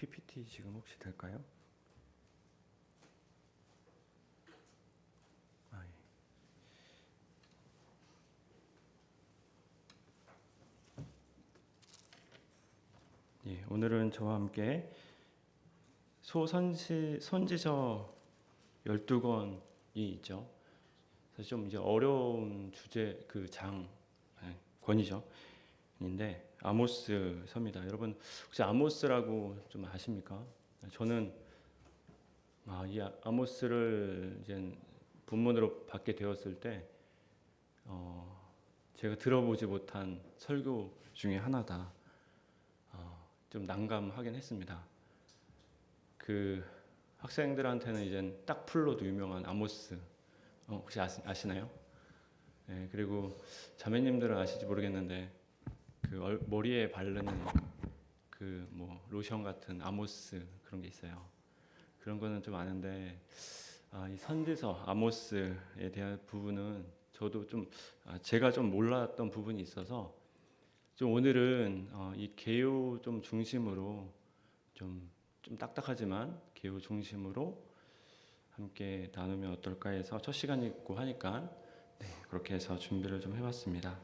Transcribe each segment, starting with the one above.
PPT 지금 혹시 될까요? 예, 오늘은 저와 함께 선지서 12권이 있죠. 사실 좀 이제 어려운 주제 권이죠. 인데 아모스 서입니다. 여러분 혹시 아모스라고 좀 아십니까? 저는 이 아모스를 이제 본문으로 받게 되었을 때 제가 들어보지 못한 설교 중에 하나다. 좀 난감하긴 했습니다. 그 학생들한테는 이제 딱풀로도 유명한 아모스 혹시 아시나요? 네, 그리고 자매님들은 아실지 모르겠는데 그 머리에 바르는 그 뭐 로션 같은 아모스 그런 게 있어요. 그런 거는 좀 아는데 이 선지서 아모스에 대한 부분은 저도 좀 제가 좀 몰랐던 부분이 있어서 좀 오늘은 이 개요 좀 중심으로 좀 딱딱하지만 개요 중심으로 함께 나누면 어떨까 해서 첫 시간이고 하니까 그렇게 해서 준비를 좀 해봤습니다.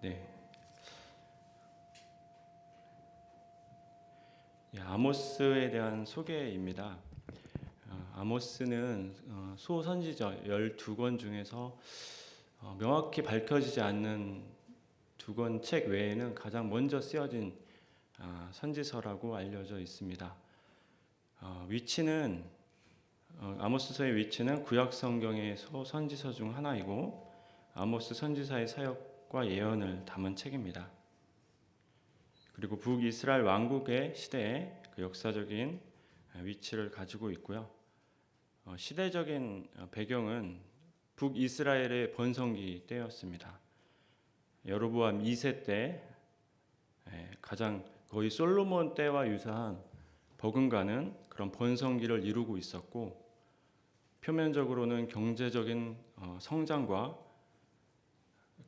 네. 아모스에 대한 소개입니다. 아모스는 소선지자 12권 중에서 명확히 밝혀지지 않는 두 권 책 외에는 가장 먼저 쓰여진 선지서라고 알려져 있습니다. 위치는 아모스서의 위치는 구약 성경의 소선지서 중 하나이고 아모스 선지자의 사역과 예언을 담은 책입니다. 그리고 북이스라엘 왕국의 시대에 그 역사적인 위치를 가지고 있고요. 시대적인 배경은 북이스라엘의 번성기 때였습니다. 여로보암 2세 때 가장 거의 솔로몬 때와 유사한 버금가는 그런 번성기를 이루고 있었고 표면적으로는 경제적인 성장과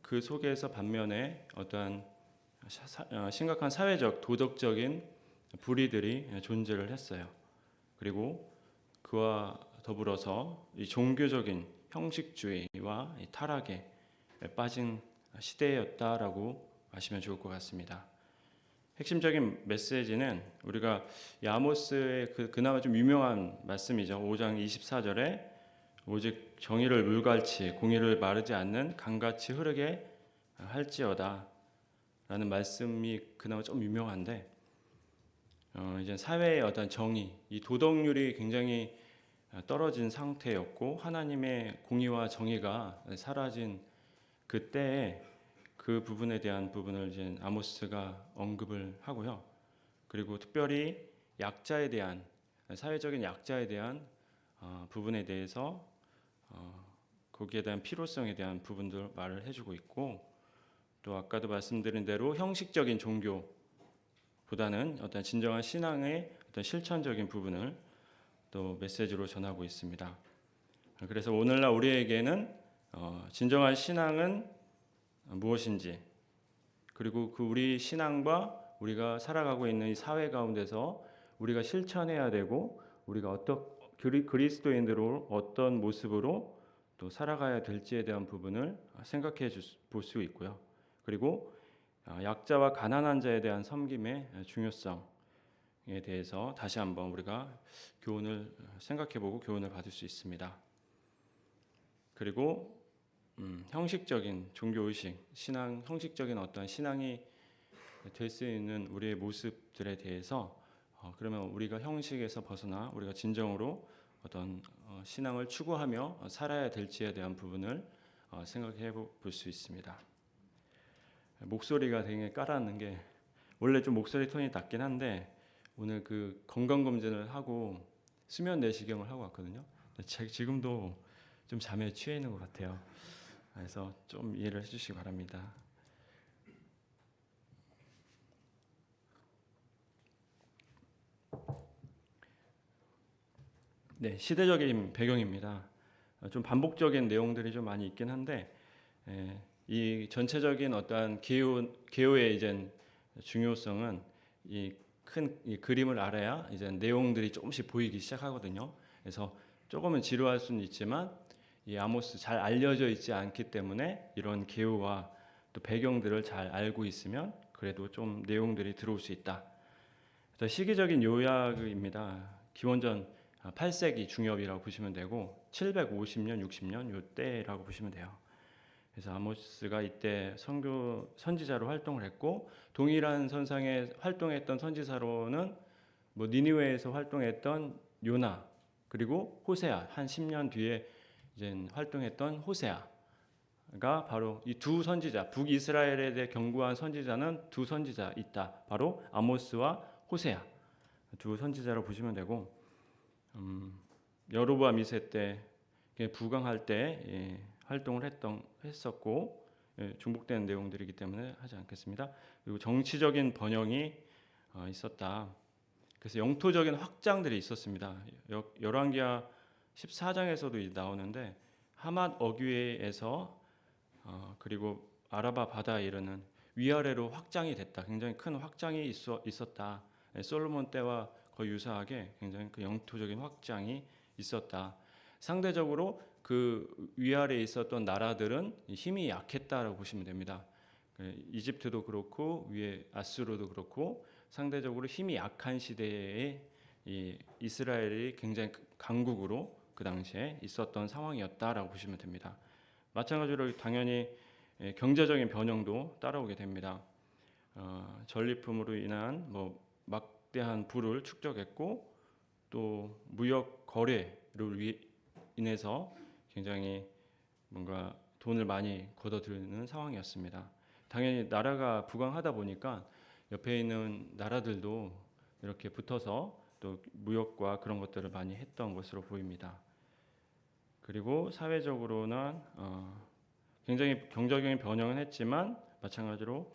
그 속에서 반면에 어떠한 심각한 사회적 도덕적인 불의들이 존재를 했어요. 그리고 그와 더불어서 이 종교적인 형식주의와 이 타락에 빠진 시대였다라고 아시면 좋을 것 같습니다. 핵심적인 메시지는 우리가 아모스의 그나마 좀 유명한 말씀이죠. 5장 24절에 오직 정의를 물같이 공의를 마르지 않는 강같이 흐르게 할지어다 라는 말씀이 그나마 좀 유명한데 이제 사회의 어떤 정의, 이 도덕률이 굉장히 떨어진 상태였고 하나님의 공의와 정의가 사라진 그때에 그 부분에 대한 부분을 이제 아모스가 언급을 하고요. 그리고 특별히 약자에 대한 사회적인 약자에 대한 부분에 대해서 거기에 대한 필요성에 대한 부분들 말을 해주고 있고 또 아까도 말씀드린 대로 형식적인 종교보다는 어떤 진정한 신앙의 어떤 실천적인 부분을 또 메시지로 전하고 있습니다. 그래서 오늘날 우리에게는 진정한 신앙은 무엇인지 그리고 그 우리 신앙과 우리가 살아가고 있는 이 사회 가운데서 우리가 실천해야 되고 우리가 그리스도인으로 어떤 모습으로 또 살아가야 될지에 대한 부분을 생각해 볼 수 있고요. 그리고 약자와 가난한 자에 대한 섬김의 중요성에 대해서 다시 한번 우리가 교훈을 생각해보고 교훈을 받을 수 있습니다. 그리고 형식적인 종교의식, 신앙, 형식적인 어떤 신앙이 될 수 있는 우리의 모습들에 대해서 그러면 우리가 형식에서 벗어나 우리가 진정으로 어떤 신앙을 추구하며 살아야 될지에 대한 부분을 생각해 볼 수 있습니다. 목소리가 되게 깔아앉는 게 원래 좀 목소리 톤이 낮긴 한데 오늘 그 건강검진을 하고 수면 내시경을 하고 왔거든요. 지금도 좀 잠에 취해 있는 것 같아요. 그래서 좀 이해를 해주시기 바랍니다. 네, 시대적인 배경입니다. 좀 반복적인 내용들이 좀 많이 있긴 한데 이 전체적인 어떠한 개요의 이제 중요성은 이 큰 이 그림을 알아야 이제 내용들이 조금씩 보이기 시작하거든요. 그래서 조금은 지루할 수는 있지만 이 아모스 잘 알려져 있지 않기 때문에 이런 개요와 또 배경들을 잘 알고 있으면 그래도 좀 내용들이 들어올 수 있다. 그래서 시기적인 요약입니다. 기원전 8세기 중엽이라고 보시면 되고 750년, 60년 요때라고 보시면 돼요. 그래서 아모스가 이때 선지자로 활동을 했고 동일한 선상에 활동했던 선지자로는 뭐 니느웨에서 활동했던 요나 그리고 호세아 한 10년 뒤에 이제 활동했던 호세아가 바로 이 두 선지자 북이스라엘에 대해 경고한 선지자는 두 선지자 있다. 바로 아모스와 호세아 두 선지자로 보시면 되고 여로보암 2세 때 부강할 때 활동을 했었고 중복되는 내용들이기 때문에 하지 않겠습니다. 그리고 정치적인 번영이 있었다. 그래서 영토적인 확장들이 있었습니다. 열왕기하 14장에서도 나오는데 하맛 어귀에서 그리고 아라바 바다에 이르는 위아래로 확장이 됐다. 굉장히 큰 확장이 있었다. 솔로몬 때와 거의 유사하게 굉장히 그 영토적인 확장이 있었다. 상대적으로 그 위아래에 있었던 나라들은 힘이 약했다라고 보시면 됩니다. 이집트도 그렇고 위에 아수르도 그렇고 상대적으로 힘이 약한 시대에 이 이스라엘이 굉장히 강국으로 그 당시에 있었던 상황이었다라고 보시면 됩니다. 마찬가지로 당연히 경제적인 변형도 따라오게 됩니다. 전리품으로 인한 뭐 막대한 부를 축적했고 또 무역 거래를 인해서 굉장히 뭔가 돈을 많이 걷어들이는 상황이었습니다. 당연히 나라가 부강하다 보니까 옆에 있는 나라들도 이렇게 붙어서 또 무역과 그런 것들을 많이 했던 것으로 보입니다. 그리고 사회적으로는 굉장히 경제적인 변형은 했지만 마찬가지로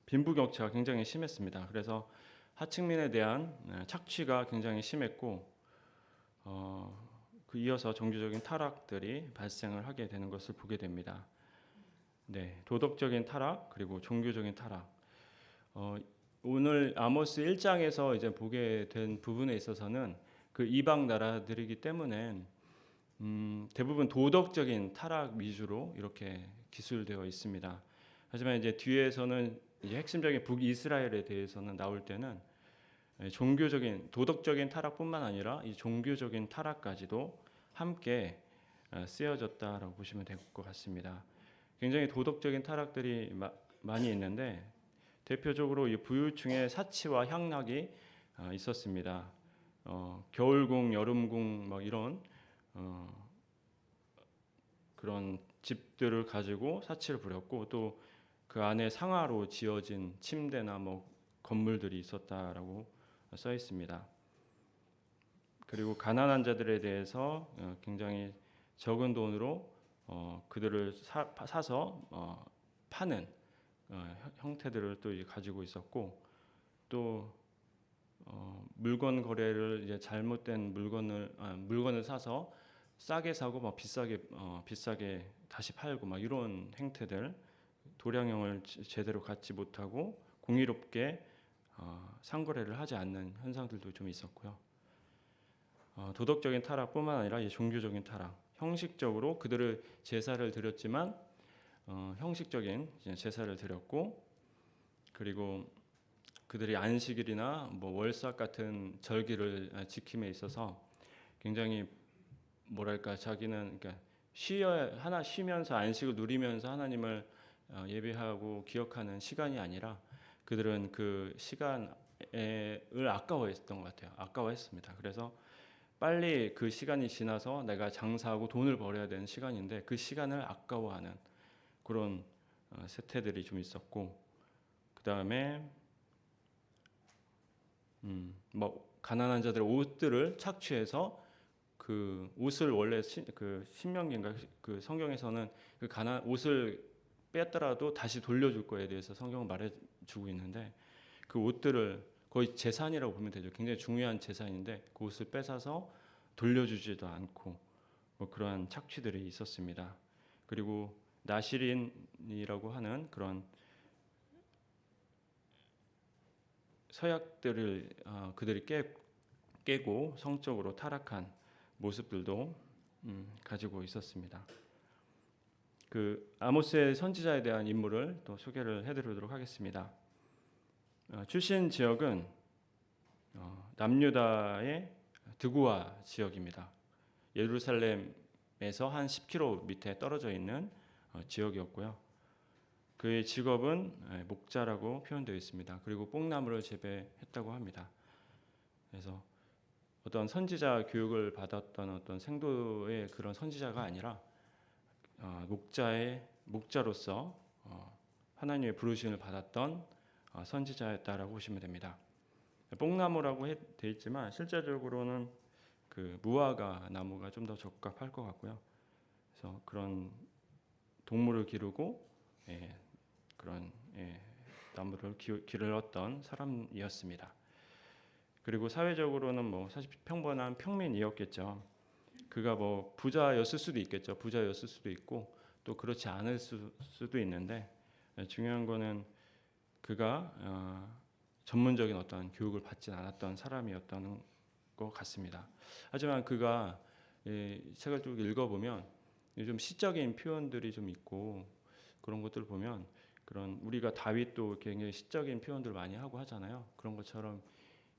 빈부격차가 굉장히 심했습니다. 그래서 하층민에 대한 착취가 굉장히 심했고 그 이어서 종교적인 타락들이 발생을 하게 되는 것을 보게 됩니다. 네, 도덕적인 타락 그리고 종교적인 타락. 오늘 아모스 1장에서 이제 보게 된 부분에 있어서는 그 이방 나라들이기 때문에 대부분 도덕적인 타락 위주로 이렇게 기술되어 있습니다. 하지만 이제 뒤에서는 이제 핵심적인 북이스라엘에 대해서는 나올 때는 종교적인 도덕적인 타락뿐만 아니라 이 종교적인 타락까지도 함께 쓰여졌다라고 보시면 될 것 같습니다. 굉장히 도덕적인 타락들이 많이 있는데 대표적으로 이 부유층의 사치와 향락이 있었습니다. 겨울궁, 여름궁 뭐 이런 그런 집들을 가지고 사치를 부렸고 또 그 안에 상하로 지어진 침대나 뭐 건물들이 있었다라고 써 있습니다. 그리고 가난한 자들에 대해서 굉장히 적은 돈으로 그들을 사서 파는 형태들을 또 가지고 있었고 또 물건 거래를 이제 잘못된 물건을 사서 싸게 사고 막 비싸게 다시 팔고 막 이런 행태들 도량형을 제대로 갖지 못하고 공의롭게 상거래를 하지 않는 현상들도 좀 있었고요. 도덕적인 타락뿐만 아니라 이 종교적인 타락, 형식적으로 그들을 제사를 드렸지만 형식적인 제사를 드렸고 그리고 그들이 안식일이나 뭐 월삭 같은 절기를 지킴에 있어서 굉장히 뭐랄까 자기는 그러니까 쉬면서 안식을 누리면서 하나님을 예배하고 기억하는 시간이 아니라 그들은 그 시간을 아까워했던 것 같아요. 아까워했습니다. 그래서 빨리 그 시간이 지나서 내가 장사하고 돈을 벌어야 되는 시간인데 그 시간을 아까워하는 그런 세태들이 좀 있었고 그 다음에 뭐 가난한 자들의 옷들을 착취해서 그 옷을 원래 그 신명기인가 그 성경에서는 그 옷을 뺐더라도 다시 돌려줄 거에 대해서 성경은 말해주고 있는데 그 옷들을 거의 재산이라고 보면 되죠. 굉장히 중요한 재산인데 그 옷을 뺏어서 돌려주지도 않고 뭐 그러한 착취들이 있었습니다. 그리고 나시린이라고 하는 그런 서약들을 그들이 깨고 성적으로 타락한 모습들도 가지고 있었습니다. 그 아모스의 선지자에 대한 인물을 또 소개를 해드리도록 하겠습니다. 출신 지역은 남유다의 드구아 지역입니다. 예루살렘에서 한 10km 밑에 떨어져 있는 지역이었고요. 그의 직업은 목자라고 표현되어 있습니다. 그리고 뽕나무를 재배했다고 합니다. 그래서 어떤 선지자 교육을 받았던 어떤 생도의 그런 선지자가 아니라 목자로서 하나님의 부르심을 받았던 선지자였다라고 보시면 됩니다. 뽕나무라고 되어 있지만 실제적으로는 그 무화과 나무가 좀 더 적합할 것 같고요. 그래서 그런 동물을 기르고 그런 나무를 기르었던 사람이었습니다. 그리고 사회적으로는 뭐 사실 평범한 평민이었겠죠. 그가 뭐 부자였을 수도 있겠죠. 부자였을 수도 있고 또 그렇지 않을 수도 있는데 중요한 거는 그가 전문적인 어떤 교육을 받지 않았던 사람이었던 것 같습니다. 하지만 그가 책을 쭉 읽어보면 좀 시적인 표현들이 좀 있고 그런 것들을 보면 그런 우리가 다윗도 굉장히 시적인 표현들을 많이 하고 하잖아요. 그런 것처럼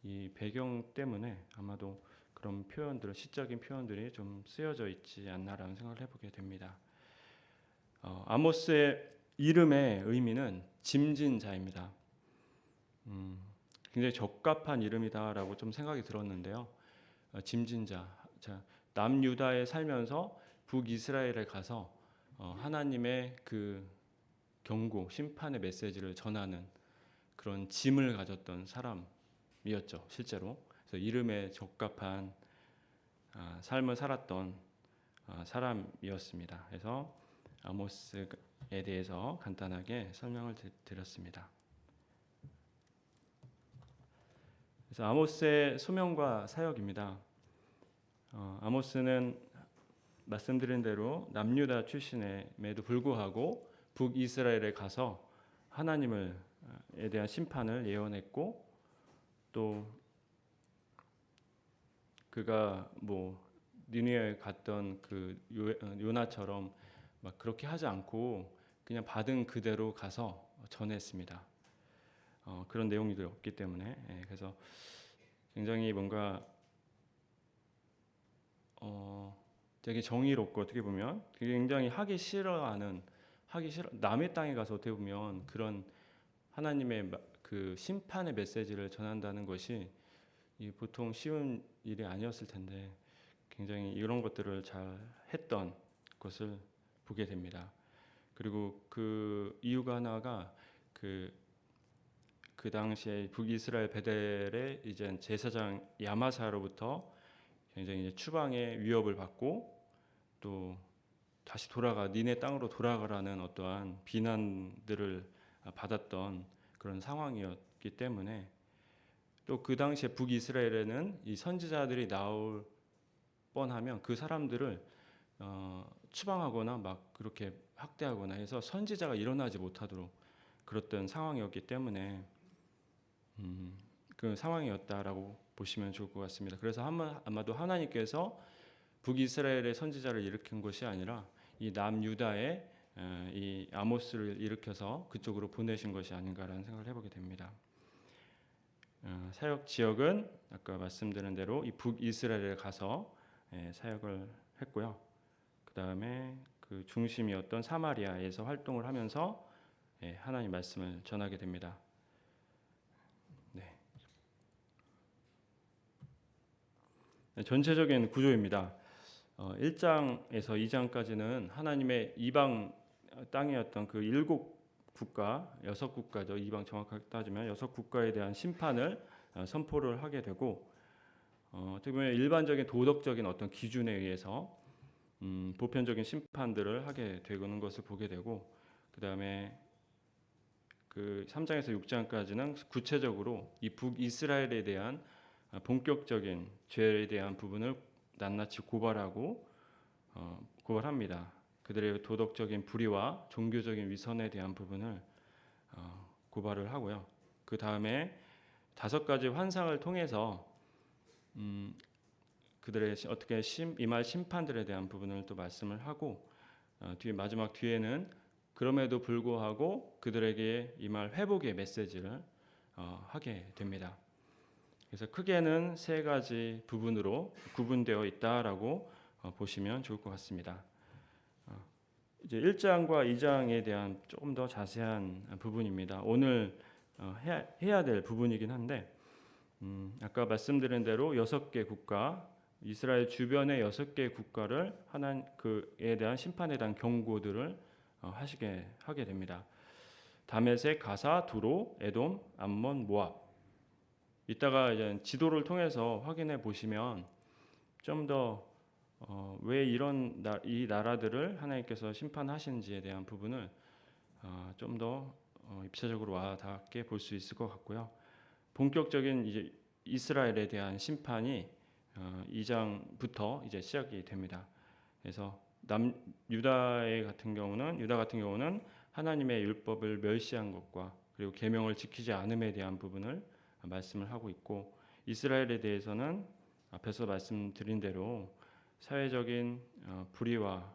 이 배경 때문에 아마도 그런 표현들, 시적인 표현들이 좀 쓰여져 있지 않나라는 생각을 해보게 됩니다. 아모스의 이름의 의미는 짐진자입니다. 굉장히 적합한 이름이다라고 좀 생각이 들었는데요. 짐진자, 남유다에 살면서 북이스라엘에 가서 하나님의 그 경고, 심판의 메시지를 전하는 그런 짐을 가졌던 사람이었죠, 실제로. 그래서 이름에 적합한 삶을 살았던 사람이었습니다. 그래서 아모스에 대해서 간단하게 설명을 드렸습니다. 그래서 아모스의 소명과 사역입니다. 아모스는 말씀드린 대로 남유다 출신임에도 불구하고 북이스라엘에 가서 하나님에 대한 심판을 예언했고 또 그가 뭐 니느웨에 갔던 그 요나처럼 막 그렇게 하지 않고 그냥 받은 그대로 가서 전했습니다. 그런 내용들이 없기 때문에 그래서 굉장히 뭔가 되게 정의롭고 어떻게 보면 굉장히 하기 싫어 남의 땅에 가서 어떻게 보면 그런 하나님의 그 심판의 메시지를 전한다는 것이 보통 쉬운 일이 아니었을 텐데 굉장히 이런 것들을 잘 했던 것을 보게 됩니다. 그리고 그 이유가 하나가 그 당시에 북이스라엘 베델의 이제 제사장 야마사로부터 굉장히 이제 추방의 위협을 받고 또 다시 니네 땅으로 돌아가라는 어떠한 비난들을 받았던 그런 상황이었기 때문에 또 그 당시에 북이스라엘에는 이 선지자들이 나올 뻔하면 그 사람들을 추방하거나 막 그렇게 학대하거나 해서 선지자가 일어나지 못하도록 그랬던 상황이었기 때문에 그 상황이었다라고 보시면 좋을 것 같습니다. 그래서 아마도 하나님께서 북이스라엘의 선지자를 일으킨 것이 아니라 이 남유다의 이 아모스를 일으켜서 그쪽으로 보내신 것이 아닌가라는 생각을 해보게 됩니다. 사역 지역은 아까 말씀드린 대로 이 북이스라엘에 가서 사역을 했고요. 그 다음에 그 중심이었던 사마리아에서 활동을 하면서 하나님 말씀을 전하게 됩니다. 전체적인 구조입니다. 1장에서 2장까지는 하나님의 이방 땅이었던 그 6국가죠. 이방 정확하게 따지면 6국가에 대한 심판을 선포를 하게 되고 어떻게 보면 일반적인 도덕적인 어떤 기준에 의해서 보편적인 심판들을 하게 되는 것을 보게 되고 그 다음에 그 3장에서 6장까지는 구체적으로 이 북이스라엘에 대한 본격적인 죄에 대한 부분을 낱낱이 고발합니다. 그들의 도덕적인 불의와 종교적인 위선에 대한 부분을 고발을 하고요. 그 다음에 다섯 가지 환상을 통해서 그들의 어떻게 임할 심판들에 대한 부분을 또 말씀을 하고 뒤에 마지막 뒤에는 그럼에도 불구하고 그들에게 임할 회복의 메시지를 하게 됩니다. 그래서 크게는 세 가지 부분으로 구분되어 있다라고 보시면 좋을 것 같습니다. 이제 1장과 2장에 대한 조금 더 자세한 부분입니다. 오늘 해야 될 부분이긴 한데 아까 말씀드린 대로 6개 국가, 이스라엘 주변의 6개 국가를 그에 대한 심판에 대한 경고들을 하게 됩니다. 다메섹, 가사, 두로, 에돔, 암몬, 모압. 이따가 이제 지도를 통해서 확인해 보시면 좀 더 왜 이 나라들을 하나님께서 심판하시는지에 대한 부분을 좀 더 입체적으로 와닿게 볼 수 있을 것 같고요. 본격적인 이제 이스라엘에 대한 심판이 2장부터 이제 시작이 됩니다. 그래서 유다 같은 경우는 하나님의 율법을 멸시한 것과 그리고 계명을 지키지 않음에 대한 부분을 말씀을 하고 있고, 이스라엘에 대해서는 앞에서 말씀드린 대로 사회적인 불의와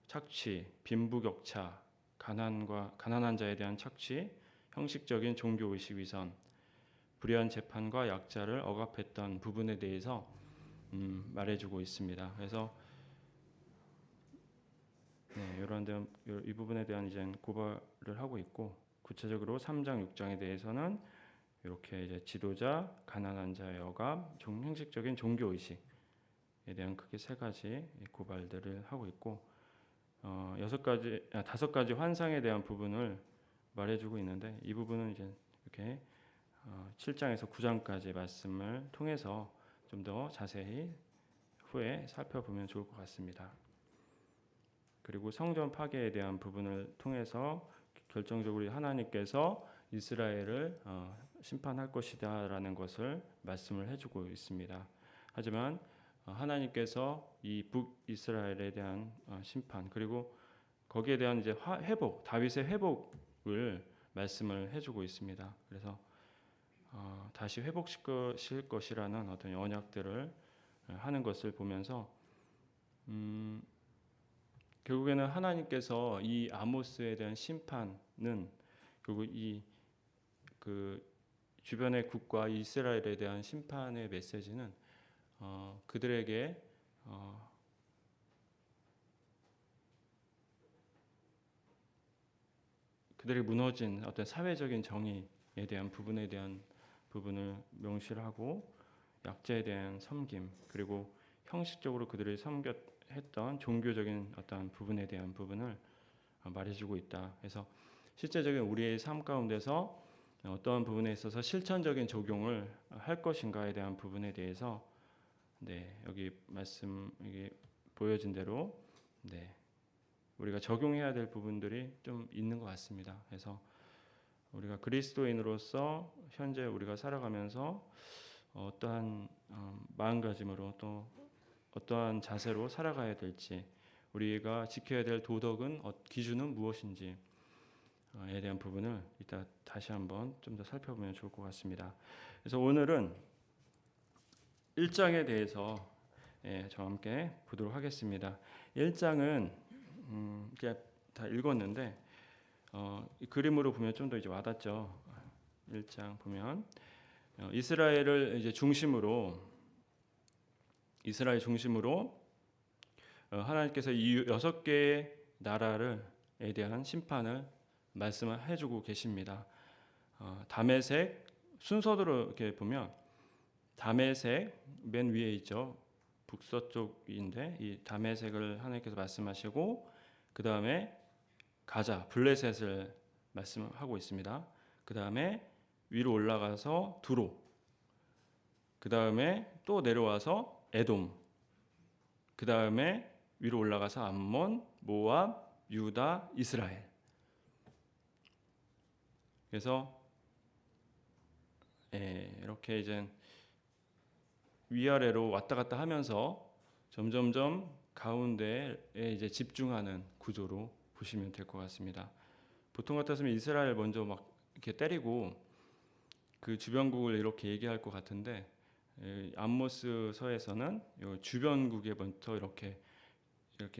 착취, 빈부격차, 가난한 자에 대한 착취, 형식적인 종교의식 위선, 불의한 재판과 약자를 억압했던 부분에 대해서 말해주고 있습니다. 그래서 이 부분에 대한 이제 고발을 하고 있고, 구체적으로 3장, 6장에 대해서는 이렇게 이제 지도자, 가난한 자의 억압, 형식적인 종교 의식에 대한 크게 세 가지 고발들을 하고 있고, 5가지 환상에 대한 부분을 말해주고 있는데, 이 부분은 이제 이렇게 7장에서 9장까지 말씀을 통해서 좀 더 자세히 후에 살펴보면 좋을 것 같습니다. 그리고 성전 파괴에 대한 부분을 통해서 결정적으로 하나님께서 이스라엘을 심판할 것이다라는 것을 말씀을 해주고 있습니다. 하지만 하나님께서 이 북이스라엘에 대한 심판, 그리고 거기에 대한 이제 회복, 다윗의 회복을 말씀을 해주고 있습니다. 그래서 다시 회복시킬 것이라는 어떤 언약들을 하는 것을 보면서 결국에는 하나님께서 이 아모스에 대한 심판은 결국 그 주변의 국가 이스라엘에 대한 심판의 메시지는 그들에게 그들이 무너진 어떤 사회적인 정의에 대한 부분을 명시를 하고, 약자에 대한 섬김, 그리고 형식적으로 그들이 했던 종교적인 어떤 부분에 대한 부분을 말해주고 있다. 그래서 실제적인 우리의 삶 가운데서 어떠한 부분에 있어서 실천적인 적용을 할 것인가에 대한 부분에 대해서 여기 보여진 대로 우리가 적용해야 될 부분들이 좀 있는 것 같습니다. 그래서 우리가 그리스도인으로서 현재 우리가 살아가면서 어떠한 마음가짐으로 또 어떠한 자세로 살아가야 될지, 우리가 지켜야 될 도덕은 기준은 무엇인지에 대한 부분을 이따 다시 한번 좀 더 살펴보면 좋을 것 같습니다. 그래서 오늘은 1장에 대해서 저와 함께 보도록 하겠습니다. 1장은 다 읽었는데 이 그림으로 보면 좀 더 이제 와닿죠. 1장 보면 이스라엘 중심으로 하나님께서 이 6개의 나라에 대한 심판을 말씀을 해주고 계십니다. 다메섹 순서대로 이렇게 보면 다메섹 맨 위에 있죠. 북서쪽인데 이 다메섹을 하나님께서 말씀하시고, 그 다음에 가자 블레셋을 말씀하고 있습니다. 그 다음에 위로 올라가서 두로, 그 다음에 또 내려와서 에돔, 그 다음에 위로 올라가서 암몬, 모압, 유다, 이스라엘. 그래서 이렇게 이제 위아래로 왔다 갔다 하면서 점점점 가운데에 이제 집중하는 구조로 보시면 될 것 같습니다. 보통 같았으면 이스라엘 먼저 막 이렇게 때리고 그 주변국을 이렇게 얘기할 것 같은데 아모스서에서는 주변국에부터 이렇게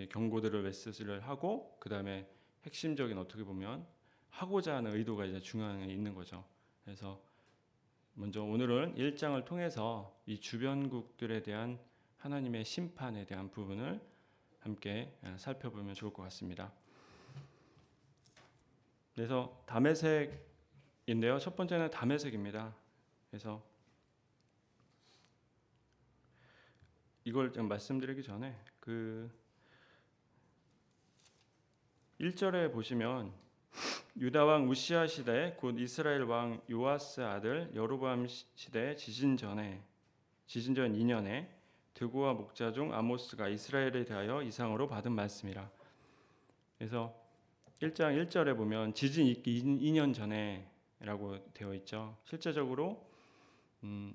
경고들을 메시지를 하고 그 다음에 핵심적인 어떻게 보면 하고자 하는 의도가 이제 중앙에 있는 거죠. 그래서 먼저 오늘은 1장을 통해서 이 주변국들에 대한 하나님의 심판에 대한 부분을 함께 살펴보면 좋을 것 같습니다. 그래서 다메섹인데요. 첫 번째는 다메섹입니다. 그래서 이걸 좀 말씀드리기 전에 그 1절에 보시면 유다 왕 우시아 시대 곧 이스라엘 왕 요아스 아들 여로보암 시대 지진 전 2년에 드고와 목자 중 아모스가 이스라엘에 대하여 이상으로 받은 말씀이라. 그래서 1장 1절에 보면 지진 있기 2년 전에라고 되어 있죠. 실제적으로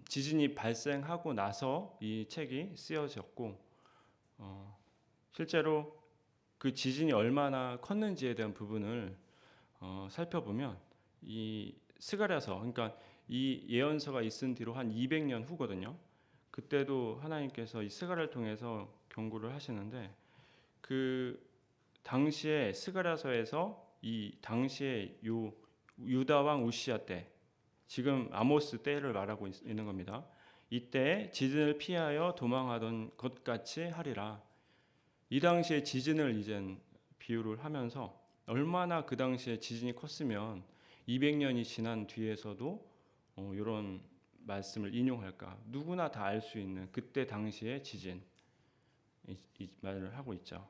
지진이 발생하고 나서 이 책이 쓰여졌고 실제로 그 지진이 얼마나 컸는지에 대한 부분을 살펴보면 이 스가랴서, 그러니까 이 예언서가 있은 뒤로 한 200년 후거든요. 그때도 하나님께서 이 스가랴를 통해서 경고를 하시는데 그 당시에 스가랴서에서 이 당시에 유다 왕 우시아 때, 지금 아모스 때를 말하고 있는 겁니다. 이때 지진을 피하여 도망하던 것 같이 하리라. 이 당시에 지진을 이젠 비유를 하면서 얼마나 그 당시에 지진이 컸으면 200년이 지난 뒤에서도 이런 말씀을 인용할까. 누구나 다 알 수 있는 그때 당시의 지진, 이 말을 하고 있죠.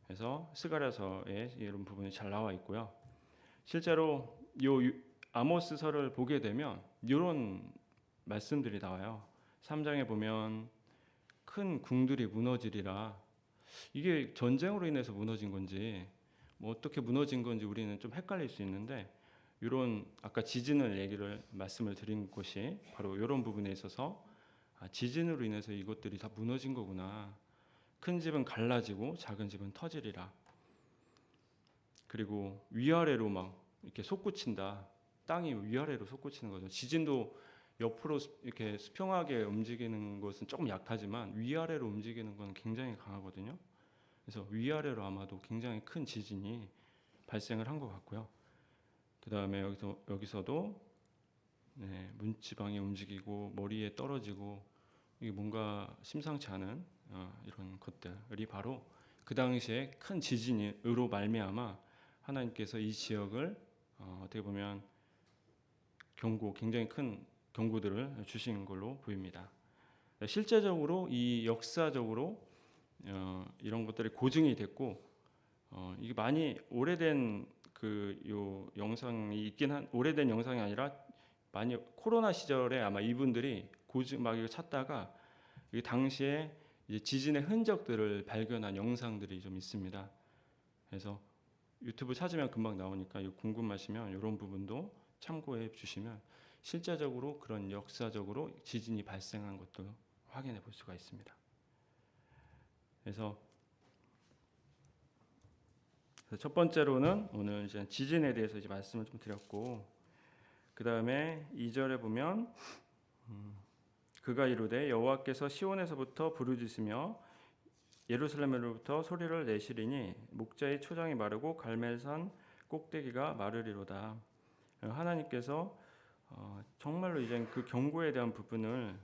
그래서 스가랴서에 이런 부분이 잘 나와 있고요. 실제로 아모스서를 보게 되면 이런 말씀들이 나와요. 3장에 보면 큰 궁들이 무너지리라. 이게 전쟁으로 인해서 무너진 건지 뭐 어떻게 무너진 건지 우리는 좀 헷갈릴 수 있는데, 이런 아까 지진을 말씀을 드린 곳이 바로 이런 부분에 있어서 지진으로 인해서 이것들이 다 무너진 거구나. 큰 집은 갈라지고 작은 집은 터지리라. 그리고 위아래로 막 이렇게 솟구친다. 땅이 위아래로 솟구치는 거죠. 지진도 옆으로 이렇게 수평하게 움직이는 것은 조금 약하지만 위아래로 움직이는 건 굉장히 강하거든요. 그래서 위아래로 아마도 굉장히 큰 지진이 발생을 한 것 같고요. 그 다음에 여기서도 문지방이 움직이고 머리에 떨어지고, 이게 뭔가 심상치 않은 이런 것들이 바로 그 당시에 큰 지진으로 말미암아 하나님께서 이 지역을 어떻게 보면 굉장히 큰 경고들을 주신 걸로 보입니다. 실제적으로 이 역사적으로 이런 것들이 고증이 됐고, 이게 많이 오래된 영상이 오래된 영상이 아니라 많이 코로나 시절에 아마 이분들이 막 이거 찾다가 당시에 이제 지진의 흔적들을 발견한 영상들이 좀 있습니다. 그래서 유튜브 찾으면 금방 나오니까 궁금하시면 이런 부분도 참고해 주시면 실제적으로 그런 역사적으로 지진이 발생한 것도 확인해 볼 수가 있습니다. 그래서 첫 번째로는 오늘 이제 지진에 대해서 이제 말씀을 좀 드렸고, 그 다음에 2절에 보면 그가 이르되 여호와께서 시온에서부터 부르짖으며 예루살렘으로부터 소리를 내시리니 목자의 초장이 마르고 갈멜산 꼭대기가 마르리로다. 하나님께서 정말로 이제 그 경고에 대한 부분을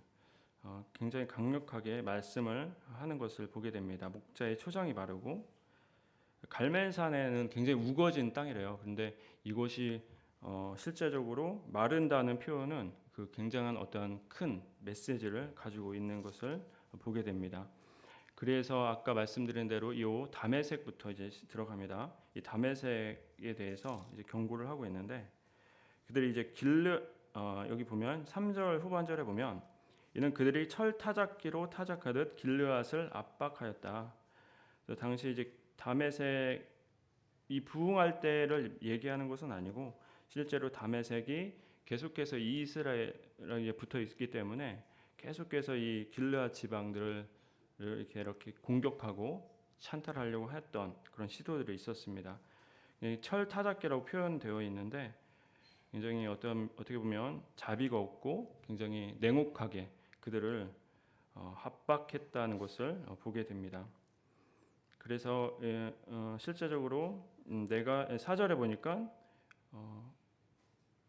굉장히 강력하게 말씀을 하는 것을 보게 됩니다. 목자의 초장이 마르고, 갈멜산에는 굉장히 우거진 땅이래요. 그런데 이곳이 실제적으로 마른다는 표현은 그 굉장한 어떤 큰 메시지를 가지고 있는 것을 보게 됩니다. 그래서 아까 말씀드린 대로 이 다메섹부터 이제 들어갑니다. 이 다메섹에 대해서 이제 경고를 하고 있는데, 그들이 이제 여기 보면 3절 후반절에 보면 이는 그들이 철 타작기로 타작하듯 길르앗을 압박하였다. 당시 이제 다메섹이 부흥할 때를 얘기하는 것은 아니고 실제로 다메섹이 계속해서 이스라엘에 붙어 있기 때문에 계속해서 이 길르앗 지방들을 이렇게 공격하고 찬탈하려고 했던 그런 시도들이 있었습니다. 철 타작기라고 표현되어 있는데 굉장히 어떻게 보면 자비가 없고 굉장히 냉혹하게 그들을 합박했다는 것을 보게 됩니다. 그래서 실제적으로 내가 4절에 보니까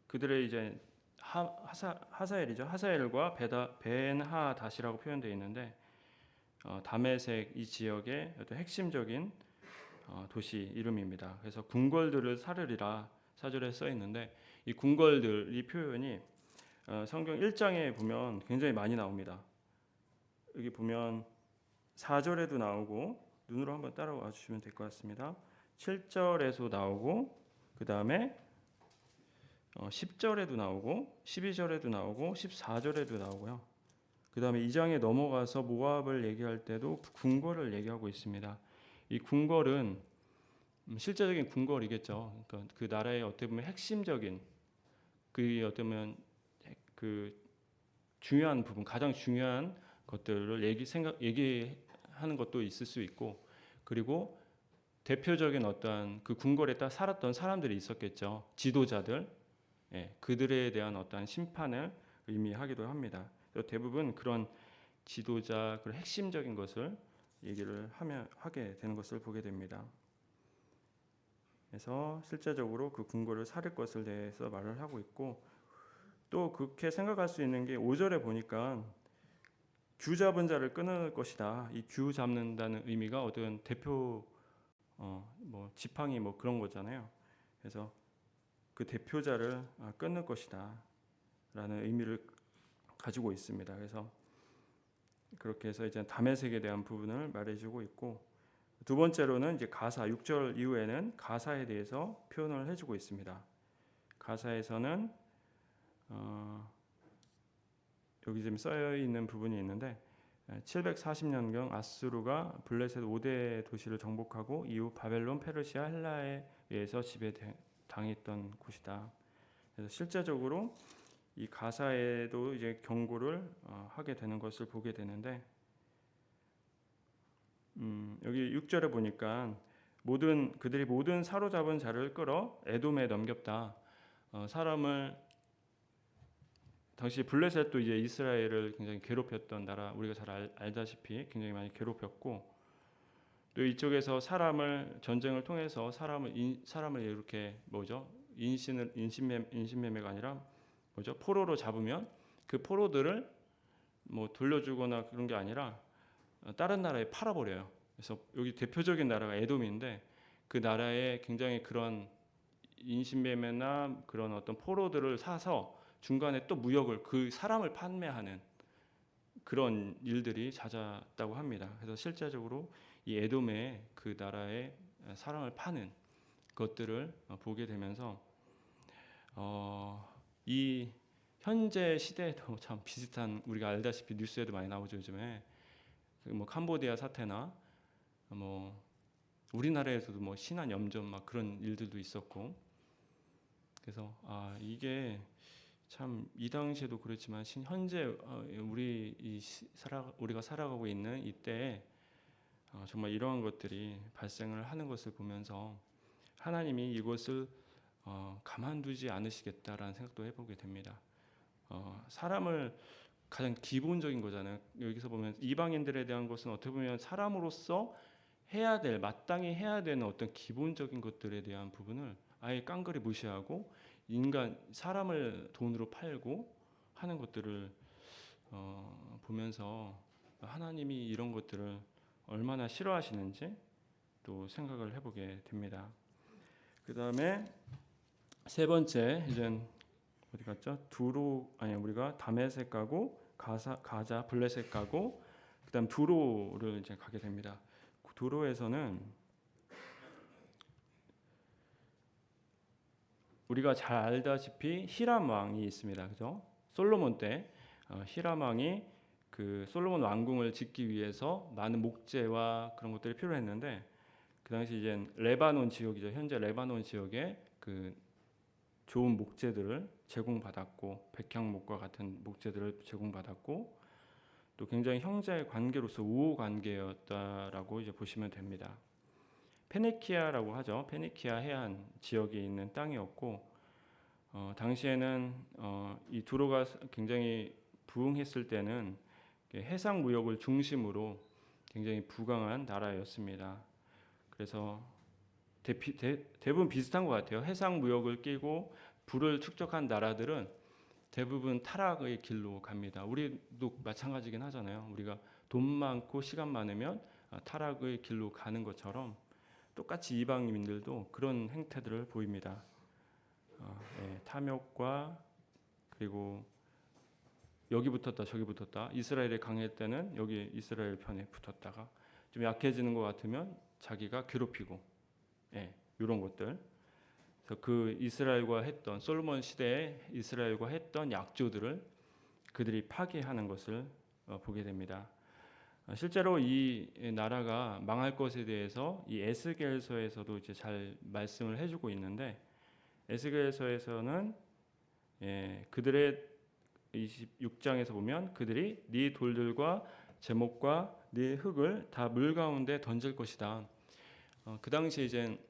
그들의 이제 하사엘이죠. 하사엘과 벤하닷이라고 표현되어 있는데 다메섹 이 지역의 어떤 핵심적인 도시 이름입니다. 그래서 궁궐들을 사르리라 4절에 써 있는데 이 궁궐들 이 표현이 성경 1장에 보면 굉장히 많이 나옵니다. 여기 보면 4절에도 나오고 눈으로 한번 따라와 주시면 될 것 같습니다. 7절에서 나오고 그 다음에 10절에도 나오고 12절에도 나오고 14절에도 나오고요. 그 다음에 2장에 넘어가서 모압을 얘기할 때도 궁궐을 얘기하고 있습니다. 이 궁궐은 실제적인 궁궐이겠죠. 그러니까 그 나라의 어떻게 보면 핵심적인 그 어떻게 보면 그 중요한 부분, 가장 중요한 것들을 얘기하는 것도 있을 수 있고, 그리고 대표적인 어떠한 그 궁궐에 딱 살았던 사람들이 있었겠죠. 지도자들, 그들에 대한 어떠한 심판을 의미하기도 합니다. 대부분 그런 지도자, 그런 핵심적인 것을 얘기를 하게 되는 것을 보게 됩니다. 그래서 실제적으로 그 궁궐을 사를 것을 대해서 말을 하고 있고, 또 그렇게 생각할 수 있는 게 5절에 보니까 규 잡은 자를 끊을 것이다. 이 규 잡는다는 의미가 어떤 대표 뭐 지팡이 뭐 그런 거잖아요. 그래서 그 대표자를 끊을 것이다 라는 의미를 가지고 있습니다. 그래서 그렇게 해서 이제 다메섹에 대한 부분을 말해주고 있고, 두 번째로는 이제 가사 6절 이후에는 가사에 대해서 표현을 해주고 있습니다. 가사에서는 여기 지금 쓰여 있는 부분이 있는데 740년경 아수르가 블레셋 5대 도시를 정복하고 이후 바벨론, 페르시아, 헬라에 의해서 지배당했던 곳이다. 그래서 실제적으로 이 가사에도 이제 경고를 하게 되는 것을 보게 되는데 여기 6절에 보니까 그들이 모든 사로잡은 자를 끌어 에돔에 넘겼다. 사람을 당시 블레셋도 이제 이스라엘을 굉장히 괴롭혔던 나라, 우리가 잘 알다시피 굉장히 많이 괴롭혔고, 또 이쪽에서 전쟁을 통해서 사람을 이렇게 인신매매가 아니라 포로로 잡으면 그 포로들을 뭐 돌려주거나 그런 게 아니라 다른 나라에 팔아버려요. 그래서 여기 대표적인 나라가 에돔인데 그 나라에 굉장히 그런 인신매매나 그런 어떤 포로들을 사서 중간에 또 무역을 그 사람을 판매하는 그런 일들이 잦았다고 합니다. 그래서 실제적으로 이 에돔의 그 나라의 사람을 파는 것들을 보게 되면서 이 현재 시대에도 참 비슷한, 우리가 알다시피 뉴스에도 많이 나오죠. 요즘에 뭐 캄보디아 사태나 뭐 우리나라에서도 뭐 신안 염전 막 그런 일들도 있었고, 그래서 이게 참 이 당시에도 그렇지만 현재 우리가 살아가고 있는 이때에 정말 이러한 것들이 발생을 하는 것을 보면서 하나님이 이것을 가만두지 않으시겠다라는 생각도 해보게 됩니다. 사람을 가장 기본적인 거잖아요. 여기서 보면 이방인들에 대한 것은 어떻게 보면 사람으로서 마땅히 해야 되는 어떤 기본적인 것들에 대한 부분을 아예 깡그리 무시하고 사람을 돈으로 팔고 하는 것들을 보면서 하나님이 이런 것들을 얼마나 싫어하시는지 또 생각을 해보게 됩니다. 그 다음에 세 번째, 이제 어디 갔죠? 우리가 다메섹 가고 가자 블레셋 가고 그다음 두로를 이제 가게 됩니다. 두로에서는 우리가 잘 알다시피 히람 왕이 있습니다. 그죠? 솔로몬 때 히람 왕이 그 솔로몬 왕궁을 짓기 위해서 많은 목재와 그런 것들이 필요했는데 그 당시 이제 레바논 지역이죠. 현재 레바논 지역에 그 좋은 목재들을 제공받았고 백향목과 같은 목재들을 제공받았고 또 굉장히 형제 관계로서 우호 관계였다라고 이제 보시면 됩니다. 페니키아라고 하죠. 페니키아 해안 지역에 있는 땅이었고 당시에는 이 두로가 굉장히 부흥했을 때는 해상 무역을 중심으로 굉장히 부강한 나라였습니다. 그래서 대부분 비슷한 것 같아요. 해상 무역을 끼고 부를 축적한 나라들은 대부분 타락의 길로 갑니다. 우리도 마찬가지긴 하잖아요. 우리가 돈 많고 시간 많으면 타락의 길로 가는 것처럼 똑같이 이방인들도 그런 행태들을 보입니다. 탐욕과 그리고 여기 붙었다 저기 붙었다. 이스라엘이 강할 때는 여기 이스라엘 편에 붙었다가 좀 약해지는 것 같으면 자기가 괴롭히고 이런 것들. 그래서 그 이스라엘과 했던 솔로몬 시대에 이스라엘과 했던 약조들을 그들이 파괴하는 것을 보게 됩니다. 실제로 이 나라가 망할 것에 대해서 이 에스겔서에서도 이제 잘 말씀을 해주고 있는데 에스겔서에서는 그들의 26장에서 보면 그들이 네 돌들과 제목과 네 흙을 다 물 가운데 던질 것이다. 그 당시 이제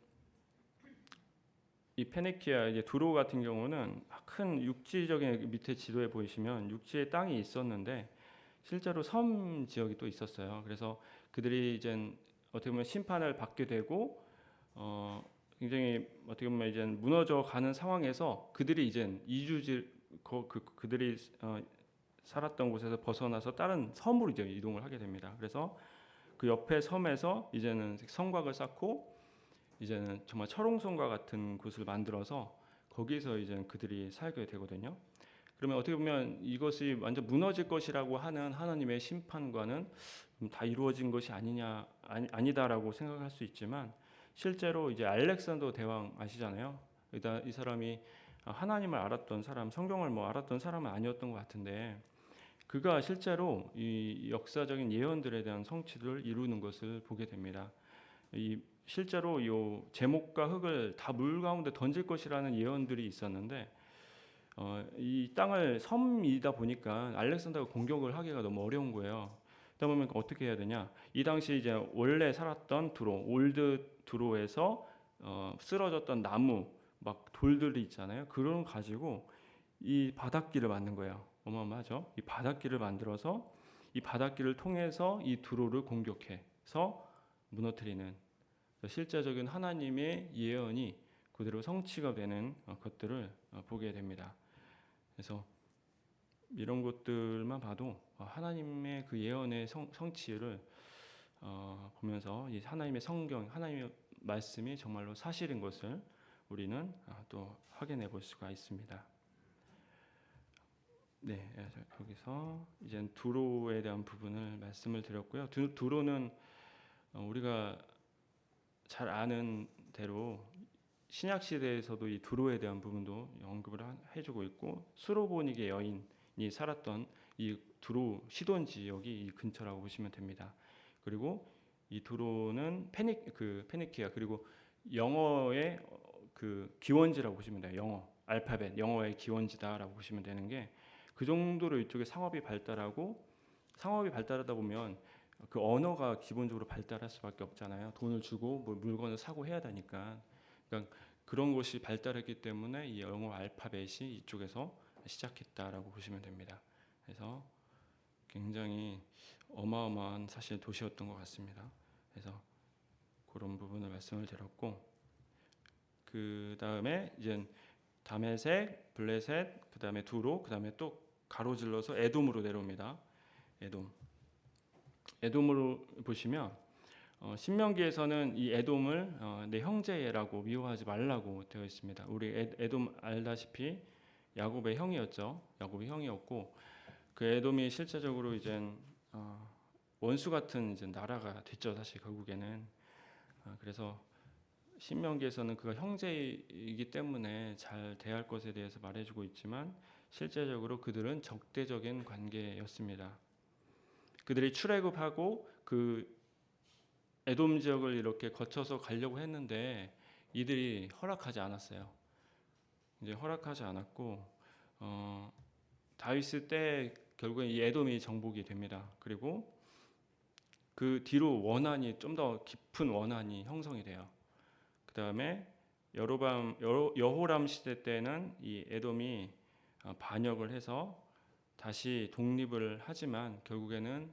이 페니키아 이제 두로 같은 경우는 큰 육지적인 밑에 지도에 보이시면 육지에 땅이 있었는데 실제로 섬 지역이 또 있었어요. 그래서 그들이 이제 어떻게 보면 심판을 받게 되고 굉장히 어떻게 보면 이제 무너져 가는 상황에서 그들이 이제 그들이 살았던 곳에서 벗어나서 다른 섬으로 이제 이동을 하게 됩니다. 그래서 그 옆에 섬에서 이제는 성곽을 쌓고 이제는 정말 철옹성과 같은 곳을 만들어서 거기서 이제 그들이 살게 되거든요. 그러면 어떻게 보면 이것이 완전 무너질 것이라고 하는 하나님의 심판과는 다 이루어진 것이 아니다라고 생각할 수 있지만 실제로 이제 알렉산더 대왕 아시잖아요. 일단 이 사람이 하나님을 알았던 사람, 성경을 알았던 사람은 아니었던 것 같은데 그가 실제로 이 역사적인 예언들에 대한 성취를 이루는 것을 보게 됩니다. 이 실제로 이 제목과 흙을 다 물 가운데 던질 것이라는 예언들이 있었는데 이 땅을 섬이다 보니까 알렉산더가 공격을 하기가 너무 어려운 거예요. 그러다 보면 어떻게 해야 되냐? 이 당시 이제 원래 살았던 두로, 올드 두로에서 쓰러졌던 나무, 막 돌들이 있잖아요. 그런 거 가지고 이 바닷길을 만든 거예요. 어마어마하죠? 이 바닷길을 만들어서 이 바닷길을 통해서 이 두로를 공격해서 무너뜨리는 실제적인 하나님의 예언이 그대로 성취가 되는 것들을 보게 됩니다. 그래서 이런 것들만 봐도 하나님의 그 예언의 성취를 보면서 이 하나님의 성경, 하나님의 말씀이 정말로 사실인 것을 우리는 또 확인해 볼 수가 있습니다. 네, 여기서 이제 두로에 대한 부분을 말씀을 드렸고요. 두로는 우리가 잘 아는 대로 신약 시대에서도 이 두로에 대한 부분도 언급을 해주고 있고 수로보닉의 여인이 살았던 이 두로 시돈 지역이 이 근처라고 보시면 됩니다. 그리고 이 두로는 페니키아 그리고 영어의 그 기원지라고 보시면 돼요. 영어 알파벳 영어의 기원지다라고 보시면 되는 게 그 정도로 이쪽에 상업이 발달하다 보면 그 언어가 기본적으로 발달할 수밖에 없잖아요. 돈을 주고 물건을 사고 해야 되니까. 그러니까 그런 것이 발달했기 때문에 이 영어 알파벳이 이쪽에서 시작했다라고 보시면 됩니다. 그래서 굉장히 어마어마한 사실 도시였던 것 같습니다. 그래서 그런 부분을 말씀을 드렸고 그 다음에 이제 다메섹, 블레셋, 그 다음에 두로, 그 다음에 또 가로질러서 에돔으로 내려옵니다. 에돔으로 보시면 신명기에서는 이 에돔을 내 형제라고 미워하지 말라고 되어 있습니다. 우리 에돔 알다시피 야곱의 형이었죠. 야곱의 형이었고 그 에돔이 실제적으로 이제 원수 같은 이제 나라가 됐죠. 사실 결국에는 그래서 신명기에서는 그가 형제이기 때문에 잘 대할 것에 대해서 말해주고 있지만 실제적으로 그들은 적대적인 관계였습니다. 그들이 출애굽하고 그 에돔 지역을 이렇게 거쳐서 가려고 했는데 이들이 허락하지 않았어요. 이제 허락하지 않았고 다윗 때 결국에 이 에돔이 정복이 됩니다. 그리고 그 뒤로 원한이 좀 더 깊은 원한이 형성이 돼요. 그 다음에 여호람 시대 때는 이 에돔이 반역을 해서 다시 독립을 하지만 결국에는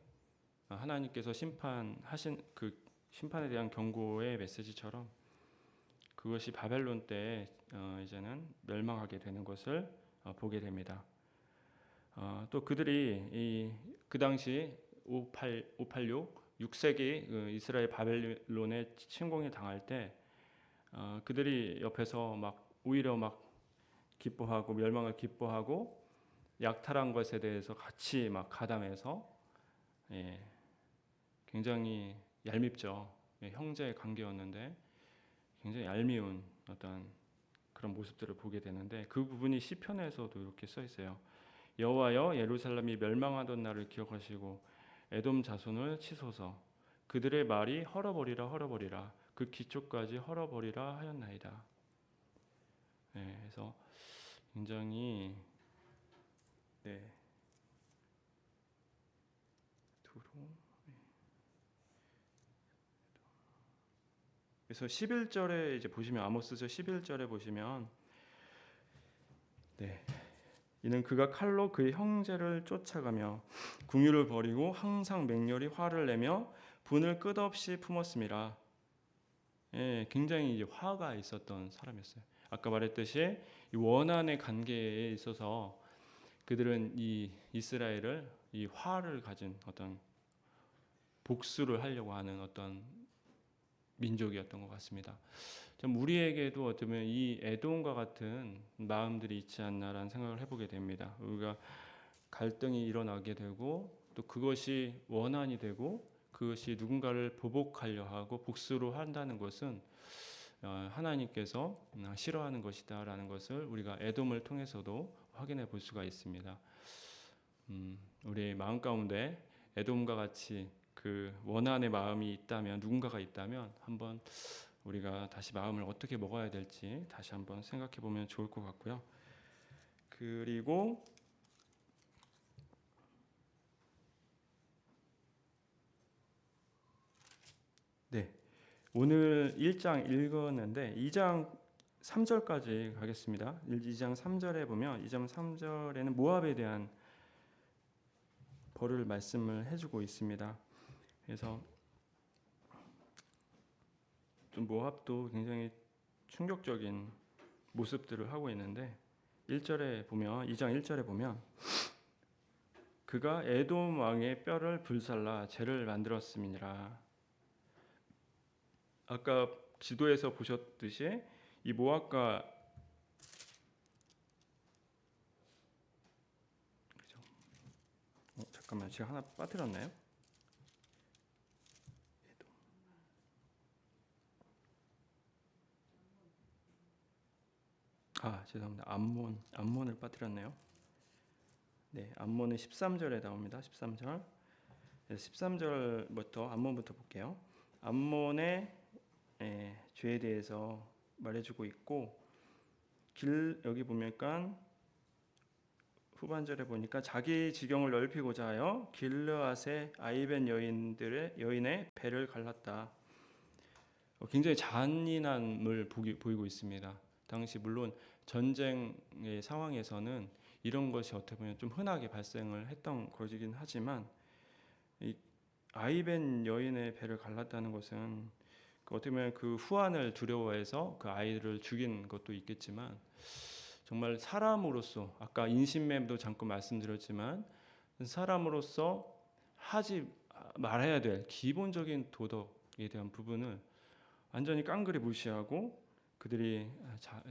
하나님께서 심판하신 그 심판에 대한 경고의 메시지처럼 그것이 바벨론 때 이제는 멸망하게 되는 것을 보게 됩니다. 또 그들이 그 당시 586 6세기 이스라엘 바벨론에 침공이 당할 때 그들이 옆에서 막 오히려 막 기뻐하고 멸망을 기뻐하고 약탈한 것에 대해서 같이 막 가담해서 예, 굉장히 얄밉죠. 예, 형제의 관계였는데 굉장히 얄미운 어떤 그런 모습들을 보게 되는데 그 부분이 시편에서도 이렇게 써 있어요. 여호와여 예루살렘이 멸망하던 날을 기억하시고 에돔 자손을 치소서. 그들의 말이 헐어버리라 그 기초까지 헐어버리라 하였나이다. 네, 그래서 굉장히 네. 그래서 11절에 이제 보시면 아모스서 11절에 보시면 네. 이는 그가 칼로 그의 형제를 쫓아가며 궁유를 벌이고 항상 맹렬히 화를 내며 분을 끝없이 품었음이라. 예, 굉장히 이제 화가 있었던 사람이었어요. 아까 말했듯이 이 원한의 관계에 있어서 그들은 이 이스라엘을 이 화를 가진 어떤 복수를 하려고 하는 어떤 민족이었던 것 같습니다. 좀 우리에게도 어쩌면 이 에돔과 같은 마음들이 있지 않나라는 생각을 해보게 됩니다. 우리가 갈등이 일어나게 되고 또 그것이 원한이 되고 그것이 누군가를 보복하려 하고 복수로 한다는 것은 하나님께서 싫어하는 것이다라는 것을 우리가 에돔을 통해서도 확인해 볼 수가 있습니다. 우리 마음 가운데 에돔과 같이 그 원한의 마음이 있다면 누군가가 있다면 한번 우리가 다시 마음을 어떻게 먹어야 될지 다시 한번 생각해 보면 좋을 것 같고요. 그리고 네, 오늘 1장 읽었는데 2장 3절까지 가겠습니다. 2장 3절에 보면 2장 3절에는 모압에 대한 벌을 말씀을 해주고 있습니다. 그래서 좀 모압도 굉장히 충격적인 모습들을 하고 있는데 1절에 보면 2장 1절에 보면 그가 에돔 왕의 뼈를 불살라 재를 만들었음이니라. 아까 지도에서 보셨듯이 이 모압과 그죠? 잠깐만 제가 하나 빠뜨렸나요? 죄송합니다. 암몬을 빠뜨렸네요. 네, 암몬은 13절에 나옵니다. 13절. 13절부터 암몬부터 볼게요. 암몬의 죄에 대해서 말해주고 있고 여기 보니까 후반절에 보니까 자기 지경을 넓히고자 하여 길르앗의 아이벤 여인의 배를 갈랐다. 굉장히 잔인함을 보이고 있습니다. 당시 물론 전쟁의 상황에서는 이런 것이 어떻게 보면 좀 흔하게 발생을 했던 것이긴 하지만 이 아이벤 여인의 배를 갈랐다는 것은 어떻게 보면 그 후환을 두려워해서 그 아이를 죽인 것도 있겠지만 정말 사람으로서 아까 인신매도 잠깐 말씀드렸지만 사람으로서 하지 말아야 될 기본적인 도덕에 대한 부분을 완전히 깡그리 무시하고 그들이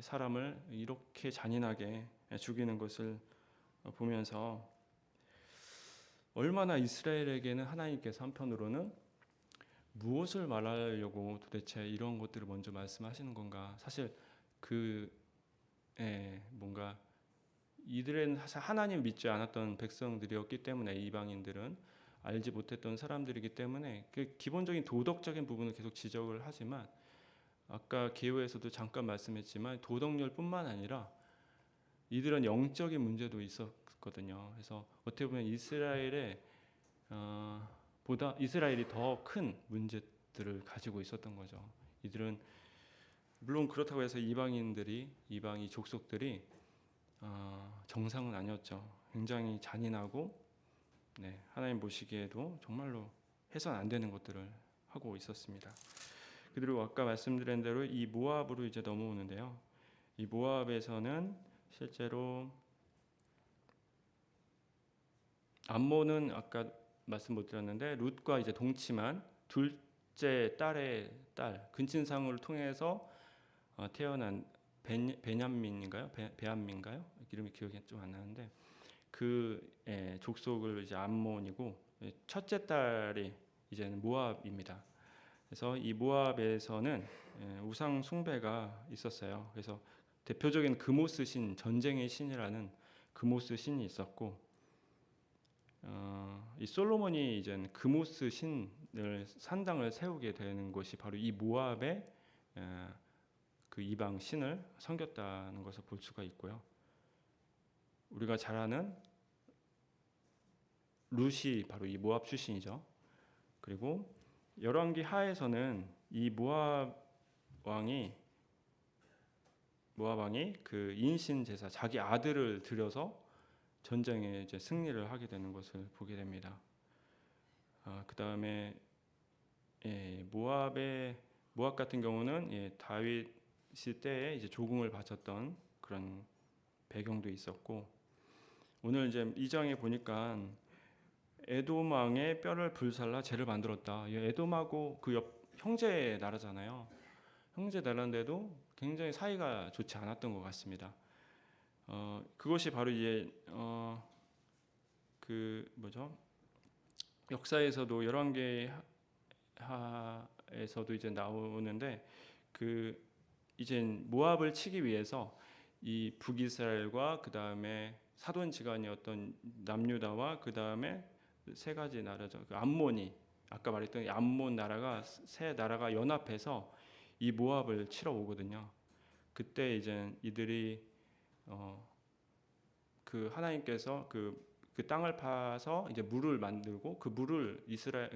사람을 이렇게 잔인하게 죽이는 것을 보면서 얼마나 이스라엘에게는 하나님께서 한편으로는 무엇을 말하려고 도대체 이런 것들을 먼저 말씀하시는 건가? 사실 뭔가 이들은 사실 하나님 믿지 않았던 백성들이었기 때문에 이방인들은 알지 못했던 사람들이기 때문에 그 기본적인 도덕적인 부분을 계속 지적을 하지만 아까 개요에서도 잠깐 말씀했지만 도덕률뿐만 아니라 이들은 영적인 문제도 있었거든요. 그래서 어떻게 보면 이스라엘이 더 큰 문제들을 가지고 있었던 거죠. 이들은 물론 그렇다고 해서 이방이 족속들이 정상은 아니었죠. 굉장히 잔인하고 하나님 보시기에도 정말로 해서는 안 되는 것들을 하고 있었습니다. 그리고 아까 말씀드린 대로 이 모압으로 이제 넘어오는데요. 이 모압에서는 실제로 암몬은 아까 말씀 못 드렸는데 룻과 이제 동침한 둘째 딸의 딸 근친상을 통해서 태어난 베냐민인가요? 베암민가요? 이름이 기억이 좀 안 나는데 그 족속을 이제 암몬이고 첫째 딸이 이제는 모압입니다. 그래서 이 모압에서는 우상 숭배가 있었어요. 그래서 대표적인 그모스 신, 전쟁의 신이라는 그모스 신이 있었고, 이 솔로몬이 이제 그모스 신을 산당을 세우게 되는 것이 바로 이 모압의 그 이방 신을 섬겼다는 것을 볼 수가 있고요. 우리가 잘 아는 룻이 바로 이 모압 출신이죠. 그리고 열왕기 하에서는 이 모압 왕이 그 인신 제사 자기 아들을 들여서 전쟁에 이제 승리를 하게 되는 것을 보게 됩니다. 그 다음에 모압 같은 경우는 다윗 때에 이제 조공을 바쳤던 그런 배경도 있었고, 오늘 이제 2장에 보니까 에돔 왕의 뼈를 불살라 죄를 만들었다. 에돔하고 그 옆 형제 나라잖아요. 형제 나라인데도 굉장히 사이가 좋지 않았던 것 같습니다. 그것이 바로 이제 그 뭐죠? 역사에서도 열왕기하에서도 이제 나오는데 그 이제 모압을 치기 위해서 이 북이스라엘과 그 다음에 사돈지간이었던 남유다와 그 다음에 세 가지 나라죠. 그 암몬이 아까 말했던 이 암몬 나라가 세 나라가 연합해서 이 모압을 치러 오거든요. 그때 이제 이들이 그 하나님께서 그 땅을 파서 이제 물을 만들고 그 물을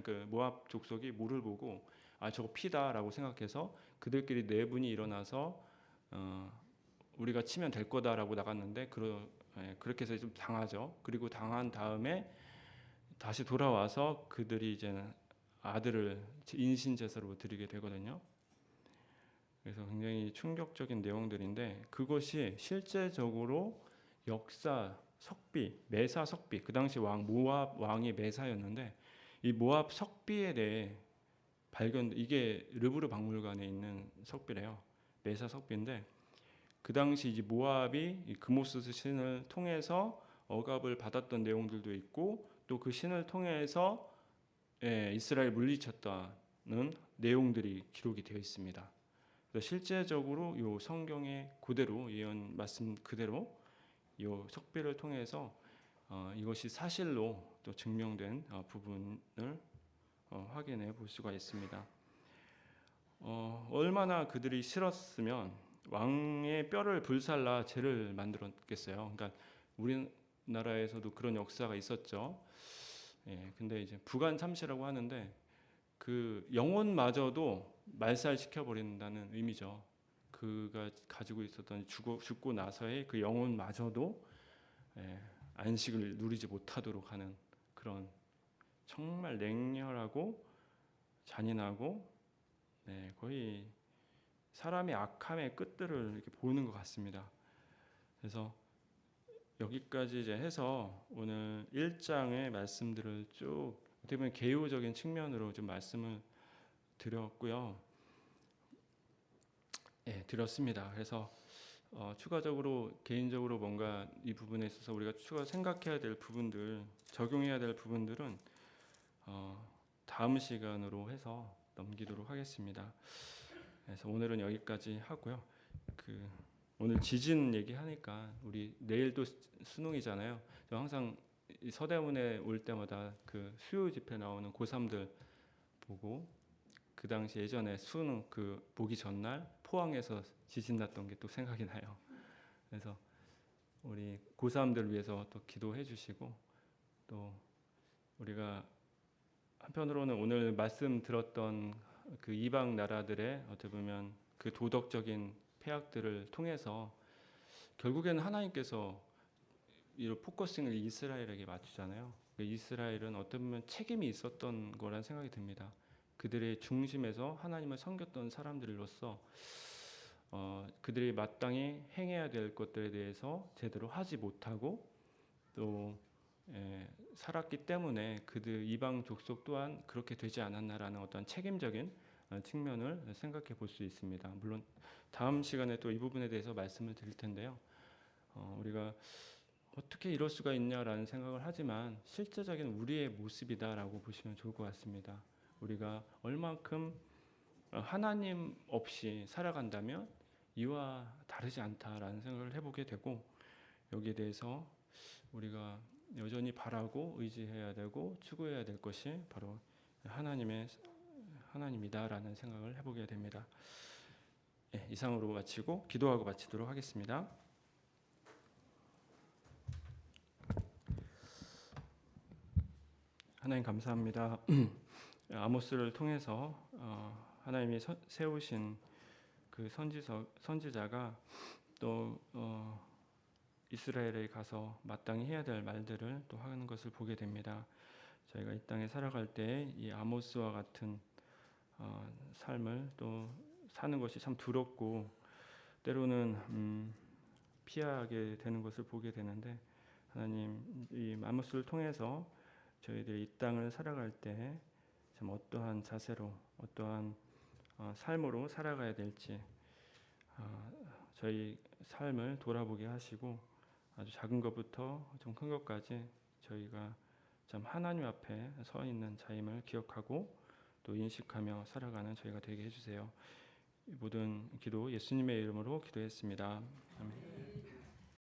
그 모압 족속이 물을 보고 저거 피다라고 생각해서 그들끼리 네 분이 일어나서 우리가 치면 될 거다라고 나갔는데 그렇게 해서 좀 당하죠. 그리고 당한 다음에 다시 돌아와서 그들이 이제는 아들을 인신 제사로 드리게 되거든요. 그래서 굉장히 충격적인 내용들인데 그것이 실제적으로 역사 메사 석비 그 당시 모압 왕이 메사였는데 이 모압 석비에 대해 이게 르브르 박물관에 있는 석비래요. 메사 석비인데 그 당시 이제 모압이 이 그모스 신을 통해서 억압을 받았던 내용들도 있고 또 그 신을 통해서 이스라엘 물리쳤다는 내용들이 기록이 되어 있습니다. 그래서 실제적으로 이 성경의 그대로 예언 말씀 그대로 이 석비를 통해서 이것이 사실로 또 증명된 부분을 확인해 볼 수가 있습니다. 얼마나 그들이 싫었으면 왕의 뼈를 불살라 죄를 만들었겠어요. 그러니까 우리나라에서도 그런 역사가 있었죠. 근데 이제 부관참시라고 하는데 그 영혼마저도 말살시켜 버린다는 의미죠. 그가 가지고 있었던 죽고 나서의 그 영혼마저도 안식을 누리지 못하도록 하는 그런 정말 냉혈하고 잔인하고 거의 사람의 악함의 끝들을 이렇게 보는 것 같습니다. 그래서 여기까지 이제 해서 오늘 1장의 말씀들을 쭉 어떻게 보면 개요적인 측면으로 좀 말씀을 드렸고요. 드렸습니다. 그래서 추가적으로 개인적으로 뭔가 이 부분에 있어서 우리가 추가 생각해야 될 부분들, 적용해야 될 부분들은 다음 시간으로 해서 넘기도록 하겠습니다. 그래서 오늘은 여기까지 하고요. 오늘 지진 얘기하니까 우리 내일 또 수능이잖아요. 저 항상 서대문에 올 때마다 그 수요 집회 나오는 고3들 보고 그 당시 예전에 수능 보기 전날 포항에서 지진 났던 게 또 생각이 나요. 그래서 우리 고3들 위해서 또 기도해 주시고 또 우리가 한편으로는 오늘 말씀 들었던 그 이방 나라들의 어떻게 보면 그 도덕적인 폐악들을 통해서 결국에는 하나님께서 이 포커싱을 이스라엘에게 맞추잖아요. 이스라엘은 어떤 보면 책임이 있었던 거란 생각이 듭니다. 그들의 중심에서 하나님을 섬겼던 사람들로서 그들이 마땅히 행해야 될 것들에 대해서 제대로 하지 못하고 또 살았기 때문에 그들 이방 족속 또한 그렇게 되지 않았나라는 어떤 책임적인 측면을 생각해 볼 수 있습니다. 물론 다음 시간에 또 이 부분에 대해서 말씀을 드릴 텐데요. 우리가 어떻게 이럴 수가 있냐라는 생각을 하지만 실제적인 우리의 모습이다라고 보시면 좋을 것 같습니다. 우리가 얼만큼 하나님 없이 살아간다면 이와 다르지 않다라는 생각을 해보게 되고, 여기에 대해서 우리가 여전히 바라고 의지해야 되고 추구해야 될 것이 바로 하나님이다라는 생각을 해보게 됩니다. 이상으로 마치고 기도하고 마치도록 하겠습니다. 하나님 감사합니다. 아모스를 통해서 하나님이 세우신 그 선지자가 또 이스라엘에 가서 마땅히 해야 될 말들을 또 하는 것을 보게 됩니다. 저희가 이 땅에 살아갈 때 이 아모스와 같은 삶을 또 사는 것이 참 두렵고 때로는 피하게 되는 것을 보게 되는데, 하나님 이 아모스를 통해서 저희들이 이 땅을 살아갈 때 참 어떠한 자세로 어떠한 삶으로 살아가야 될지 저희 삶을 돌아보게 하시고 아주 작은 것부터 좀 큰 것까지 저희가 참 하나님 앞에 서 있는 자임을 기억하고 또 인식하며 살아가는 저희가 되게 해주세요. 모든 기도 예수님의 이름으로 기도했습니다. 아멘.